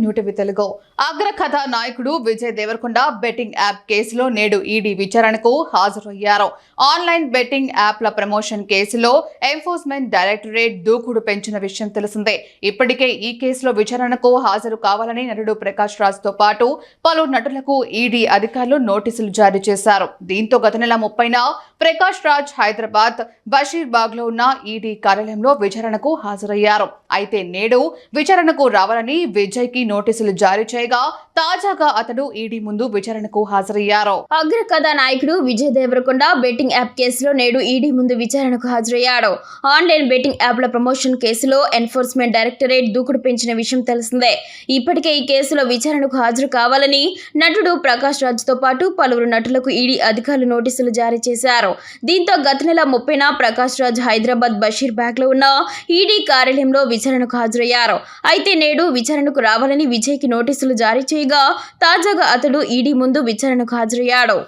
New TV Telugu. అగ్రకథ నాయకుడు Vijay Devarakonda betting app కేసులో నేడు ఈడీ విచారణకు హాజరయ్యారు. ఆన్లైన్ బెట్టింగ్ యాప్ల ప్రమోషన్ కేసులో ఎన్ఫోర్స్మెంట్ డైరెక్టరేట్ దూకుడు పెంచిన విషయం తెలిసిందే. ఇప్పటికే ఈ కేసులో విచారణకు హాజరు కావాలని నటుడు ప్రకాష్ రాజ్ తో పాటు పలు నటులకు ఈడీ అధికారులు నోటీసులు జారీ చేశారు. దీంతో గత నెల 30న ప్రకాష్ రాజ్ హైదరాబాద్ బషీర్బాగ్ లో ఉన్న ఈడీ కార్యాలయంలో విచారణకు హాజరయ్యారు. అయితే నేడు విచారణకు రావాలని విజయ్ కి నోటీసులు జారీ చేయగా తాజాగా అతడు ఈడీ ముందు విచారణకు హాజరయ్యారు. అగ్రకథ నాయకుడు విజయ్ దేవరకొండ బెట్టింగ్ యాప్ కేసులో నేడు ఈడీ ముందు విచారణకు హాజరయ్యాడు. ఆన్లైన్ బెట్టింగ్ యాప్ల ప్రమోషన్ కేసులో ఎన్ఫోర్స్మెంట్ డైరెక్టరేట్ దూకుడు పెంచిన విషయం తెలిసిందే. ఇప్పటికే ఈ కేసులో విచారణకు హాజరు కావాలని నటుడు ప్రకాష్ రాజ్ తో పాటు పలువురు నటులకు ఈడీ అధికారులు నోటీసులు జారీ చేశారు. దీంతో గత నెల 30న ప్రకాష్ రాజ్ హైదరాబాద్ బషీర్బాగ్ లో ఉన్న ఈడీ కార్యాలయంలో విచారణకు హాజరయ్యారు. అయితే నేడు విచారణకు రావాలని విజయ్ కి నోటీసులు జారీ చేయగా తాజాగా అతడు ఈడీ ముందు విచారణకు హాజరయ్యాడు.